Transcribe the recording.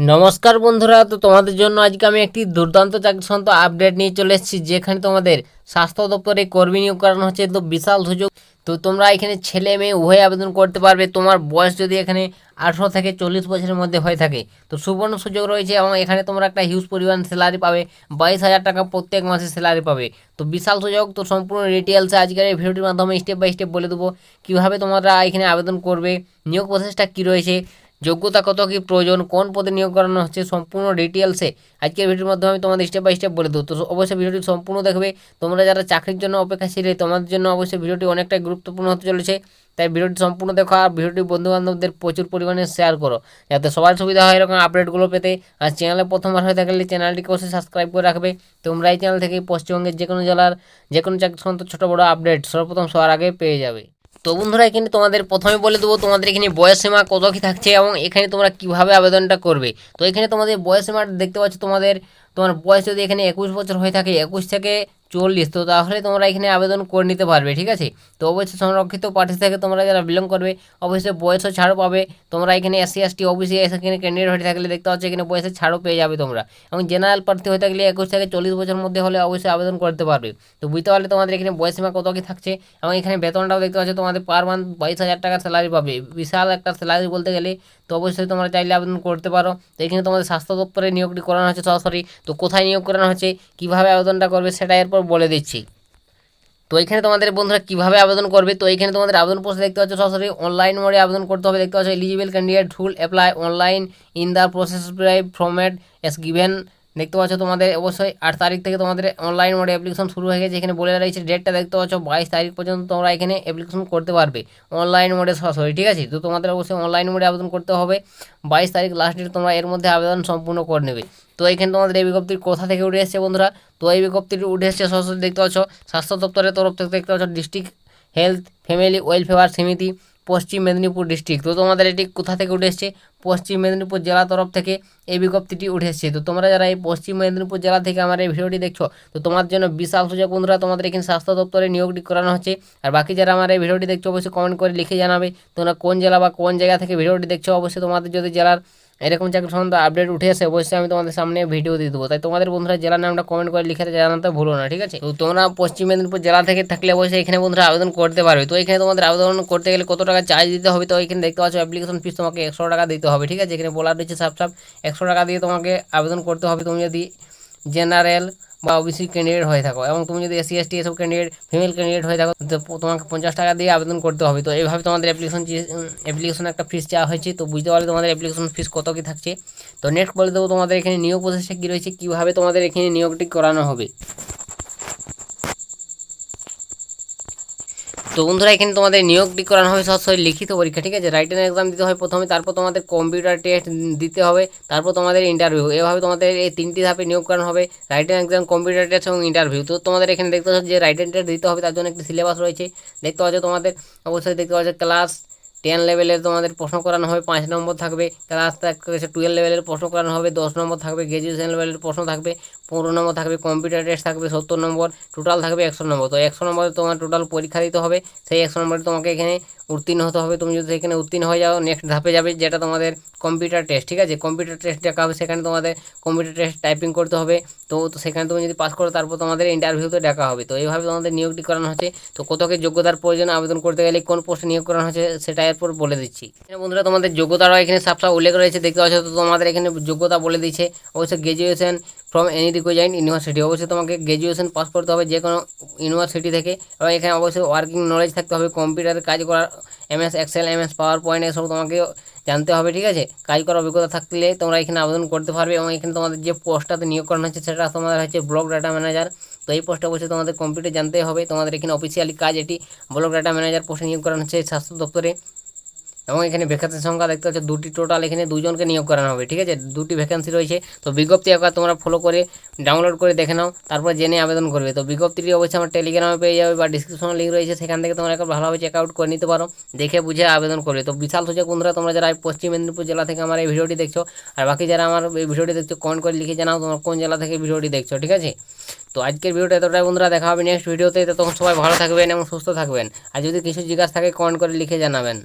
নমস্কার বন্ধুরা, তো তোমাদের জন্য আজকে আমি একটি দুর্দান্ত চাকরি সংক্রান্ত আপডেট নিয়ে চলে এসেছি, যেখানে তোমাদের স্বাস্থ্য দপ্তরে কর্মী নিয়োগ করানো হচ্ছে। তো বিশাল সুযোগ। তো তোমরা এখানে ছেলে মেয়ে উভয় আবেদন করতে পারবে। তোমার বয়স যদি এখানে 18 থেকে 40 বছরের মধ্যে হয়ে থাকে তো সুবর্ণ সুযোগ রয়েছে, এবং এখানে তোমরা একটা হিউজ পরিমাণ স্যালারি পাবে। 22,000 টাকা প্রত্যেক মাসে স্যালারি পাবে। তো বিশাল সুযোগ। তো সম্পূর্ণ ডিটেলসে আজকের এই ভিডিওটির মাধ্যমে স্টেপ বাই স্টেপ বলে দেবো কীভাবে তোমরা এখানে আবেদন করবে, নিয়োগ প্রসেসটা কী রয়েছে, যোগ্যতা কত কী প্রয়োজন, কোন পদে নিয়োগ করানো হচ্ছে, সম্পূর্ণ ডিটেলসে আজকের ভিডিওর মাধ্যমে আমি তোমাদের স্টেপ বাই স্টেপ বলে দেবো। তো অবশ্যই ভিডিওটি সম্পূর্ণ দেখবে। তোমরা যারা চাকরির জন্য অপেক্ষাশীল, তোমাদের জন্য অবশ্যই ভিডিওটি অনেকটাই গুরুত্বপূর্ণ হতে চলেছে। তাই ভিডিওটি সম্পূর্ণ দেখো, আর ভিডিওটি বন্ধুবান্ধবদের প্রচুর পরিমাণে শেয়ার করো, যাতে সবার সুবিধা হয় এরকম আপডেটগুলো পেতে। আর চ্যানেলে প্রথমবার হয়ে থাকলে চ্যানেলটিকে অবশ্যই সাবস্ক্রাইব করে রাখবে। তোমরা এই চ্যানেল থেকে পশ্চিমবঙ্গের যে কোনো জেলার যে কোনো চাকরি সংক্রান্ত ছোটো বড়ো আপডেট সর্বপ্রথম সবার আগে পেয়ে যাবে। তো বন্ধুরা, এখানে তোমাদের প্রথমে বলে দেবো তোমাদের এখানে বয়স সীমা কত কী থাকছে, এবং এখানে তোমরা কীভাবে আবেদনটা করবে। তো এখানে তোমাদের বয়স সীমাটা দেখতে পাচ্ছ, তোমার বয়স যদি এখানে 21 বছর হয়ে থাকে, 21 থেকে 40, তো তাহলে তোমরা এখানে আবেদন করে নিতে পারবে, ঠিক আছে। তো অবশ্যই সংরক্ষিত পার্টি থেকে তোমরা যারা বিলং করবে অবশ্যই বয়সও ছাড়ও পাবে। তোমরা এখানে এসসি এসটি ওবিসি এখানে ক্যান্ডিডেট হয়ে থাকলে দেখতে পাচ্ছ এখানে বয়সের ছাড়ও পেয়ে যাবে তোমরা। এবং জেনারেল প্রার্থী হয়ে থাকলে 21 থেকে 40 বছর মধ্যে হলে অবশ্যই আবেদন করতে পারবে। তো বুঝতে পারলে তোমাদের এখানে বয়স সীমা কত কী থাকছে, এবং এখানে বেতনটাও দেখতে পাচ্ছ তোমাদের পার মান্থ 22,000 টাকা স্যালারি পাবে। বিশাল একটা স্যালারি বলতে গেলে। তো অবশ্যই তোমরা চাইলে আবেদন করতে পারো। তো এখানে তোমাদের স্বাস্থ্য দপ্তরে নিয়োগটি করানো হচ্ছে সরাসরি। তো কোথায় নিয়োগ করানো হচ্ছে, কীভাবে আবেদনটা করবে সেটা এরপর বলে দিচ্ছি। তো এখানে তোমাদের বন্ধুরা কীভাবে আবেদন করবে, তো এখানে তোমাদের আবেদন প্রসেস দেখতে পাচ্ছ সরাসরি অনলাইন মোডে আবেদন করতে হবে। দেখতে পাচ্ছ eligible candidate wheel apply online in the process format S given. দেখতে পাচ্ছ তোমাদের অবশ্যই 8 তারিখ থেকে তোমাদের অনলাইন মোডে অ্যাপ্লিকেশন শুরু হয়ে গেছে। এখানে বলে রয়েছে ডেটটা দেখতে পাচ্ছ 22 তারিখ পর্যন্ত তোমরা এখানে অ্যাপ্লিকেশন করতে পারবে অনলাইন মোডে সরাসরি, ঠিক আছে। তো তোমাদের অবশ্যই অনলাইন মোডে আবেদন করতে হবে। 22 তারিখ লাস্ট ডেট, তোমরা এর মধ্যে আবেদন সম্পূর্ণ করে নেবে। তো এখানে তোমাদের এই বিজ্ঞপ্তির কোথা থেকে উঠে এসেছে বন্ধুরা, তো এই বিজ্ঞপ্তিটি উঠে এসেছে সরাসরি দেখতে পাচ্ছ স্বাস্থ্য দপ্তরের তরফ থেকে। দেখতে পাচ্ছ ডিস্ট্রিক্ট হেলথ ফ্যামিলি ওয়েলফেয়ার সমিতি পশ্চিম মেদিনীপুর ডিস্ট্রিক্ট। তো তোমাদের এটি কোথা থেকে উঠে এসছে, পশ্চিম মেদিনীপুর জেলা তরফ থেকে এই বিজ্ঞপ্তিটি উঠে এসেছে। তো তোমরা যারা এই পশ্চিম মেদিনীপুর জেলা থেকে আমার এই ভিডিওটি দেখছো, তো তোমার জন্য বিশাল সুযোগ বন্ধুরা। তোমাদের এখানে স্বাস্থ্য দপ্তরে নিয়োগটি করানো হচ্ছে। আর বাকি যারা আমার এই ভিডিওটি দেখছো অবশ্যই কমেন্ট করে লিখে জানাবে তোমরা কোন জেলা বা কোন জায়গা থেকে ভিডিওটি দেখছো। অবশ্যই তোমাদের যদি জেলার এরকম চাকরি সম্বন্ধে আপডেট উঠে আসে অবশ্যই আমি তোমাদের সামনে ভিডিও দিয়ে দেবো। তাই তোমাদের বন্ধুরা জেলার নামটা কমেন্ট করে লিখে জানাতে ভুলো না, ঠিক আছে। তো তোমরা পশ্চিম মেদিনীপুর জেলা থেকে থাকলে অবশ্যই এখানে বন্ধুরা আবেদন করতে পারবে। তো এখানে তোমাদের আবেদন করতে গেলে কত টাকা চার্জ দিতে হবে, তো এখানে দেখতে পাচ্ছ অ্যাপ্লিকেশন ফিস তোমাকে 100 টাকা দিতে হবে, ঠিক আছে। এখানে বলা রয়েছে সাপ 100 টাকা দিয়ে তোমাকে আবেদন করতে হবে তুমি যদি জেনারেল বা ওবিসি ক্যান্ডিডেট হয়ে থাকো, এবং তুমি যদি এসসি এসটি এসব ক্যান্ডিডেট ফিমেল ক্যান্ডিডেট হয়ে থাকো তো তোমাকে 50 টাকা দিয়ে আবেদন করতে হবে। তো এইভাবে তোমাদের অ্যাপ্লিকেশন একটা ফিস চাওয়া হয়েছে। তো বুঝতে পারলে তোমাদের অ্যাপ্লিকেশন ফিস কত কী থাকছে। তো নেক্সট বলে দেবো তোমাদের এখানে নিয়োগ প্রসেসটা কী রয়েছে, কীভাবে তোমাদের এখানে নিয়োগটি করানো হবে। তো বন্ধুরা, এখানে তোমাদের নিয়োগটি করানো হবে সরাসরি লিখিত পরীক্ষা, ঠিক আছে। রাইটেন এক্সাম দিতে হয় প্রথমে, তারপর তোমাদের কম্পিউটার টেস্ট দিতে হবে, তারপর তোমাদের ইন্টারভিউ। এভাবে তোমাদের এই 3টি ধাপে নিয়োগ করানো হবে, রাইটেন এক্সাম, কম্পিউটার টেস্ট এবং ইন্টারভিউ। তো তোমাদের এখানে দেখতে পাচ্ছ যে রাইটেন টেস্ট দিতে হবে, তার জন্য একটি সিলেবাস রয়েছে। দেখতে পাচ্ছ তোমাদের অবশ্যই দেখতে পাচ্ছ ক্লাস 10 লেভেলের তোমাদের প্রশ্ন করানো হবে, 5 নম্বর থাকবে। ক্লাস 12 লেভেলের প্রশ্ন করানো হবে, 10 নম্বর থাকবে। গ্র্যাজুয়েশন লেভেলের প্রশ্ন থাকবে, 15 নম্বর থাকবে। কম্পিউটার টেস্ট থাকবে 70 নম্বর, টোটাল থাকবে 100 নম্বর। তো 100 নম্বরে তোমার টোটাল পরীক্ষা দিতে হবে। সেই 100 নম্বরে তোমাকে এখানে উত্তীর্ণ হতে হবে। তুমি যদি এখানে উত্তীর্ণ হয়ে যাও নেক্সট ধাপে যাবে, যেটা তোমাদের কম্পিউটার টেস্ট, ঠিক আছে। কম্পিউটার টেস্ট দেখা হবে, সেখানে তোমাদের কম্পিউটার টেস্ট টাইপিং করতে হবে। তো সেখানে তুমি যদি পাস করো তারপর তোমাদের ইন্টারভিউতে ডাকা হবে। তো এইভাবে তোমাদের নিয়োগটি করানো হচ্ছে। তো কত কি যোগ্যতার প্রয়োজন আবেদন করতে গেলে, কোন পোস্টে নিয়োগ করানো হচ্ছে সেটা এরপর বলে দিচ্ছি। বন্ধুরা, তোমাদের যোগ্যতারও এখানে সাবসাব উল্লেখ রয়েছে, দেখতে পাচ্ছ। তো তোমাদের এখানে যোগ্যতা বলে দিচ্ছে অবশ্যই graduation from any required university. অবশ্যই তোমাকে গ্র্যাজুয়েশন পাস করতে হবে যে কোনো ইউনিভার্সিটি থেকে, এবং এখানে অবশ্যই ওয়ার্কিং নলেজ থাকতে হবে, কম্পিউটারে কাজ করার MS Excel MS PowerPoint এসব তোমাকে জানতে হবে, ঠিক আছে। কাজ করার অভিজ্ঞতা থাকলে তোমরা এখানে আবেদন করতে পারবে। এবং এখানে তোমাদের যে পোস্টটাতে নিয়োগ করানো হচ্ছে সেটা তোমাদের হচ্ছে ব্লক ডাটা ম্যানেজার। তো এই পোস্টে অবশ্যই তোমাদের কম্পিউটার জানতে হবে। তোমাদের এখানে অফিসিয়ালি কাজ এটি ব্লক ডাটা ম্যানেজার পোস্টে নিয়োগ করানো হচ্ছে স্বাস্থ্য দপ্তরে। এবং এখানে ভ্যাকেন্সির সংখ্যা দেখতে পাচ্ছ 2টি, টোটাল এখানে 2জনকে নিয়োগ করানো হবে, ঠিক আছে। 2টি ভ্যাকেন্সি রয়েছে। তো বিজ্ঞপ্তি একবার তোমরা ফলো করে ডাউনলোড করে দেখে নাও, তারপর জেনে আবেদন করবে। তো বিজ্ঞপ্তিটি অবশ্যই আমার টেলিগ্রামে পেয়ে যাবে বা ডিসক্রিপশনে লিঙ্ক রয়েছে, সেখান থেকে তোমরা একবার ভালোভাবে চেক আউট করে নিতে পারো, দেখে বুঝে আবেদন করবে। তো বিশাল সুযোগ বন্ধুরা, তোমরা যারা পশ্চিম মেদিনীপুর জেলা থেকে আমার এই ভিডিওটি দেখছো, আর বাকি যারা আমার এই ভিডিওটি দেখছো কমেন্ট করে লিখে জানাও তোমরা কোন জেলা থেকে ভিডিওটি দেখছো, ঠিক আছে। তো আজকের ভিডিওটা এতটাই বন্ধুরা, দেখা হবে নেক্সট ভিডিওতে। তখন সবাই ভালো থাকবেন এবং সুস্থ থাকবেন। আর যদি কিছু জিজ্ঞাসা থাকে কমেন্ট করে লিখে জানাবেন।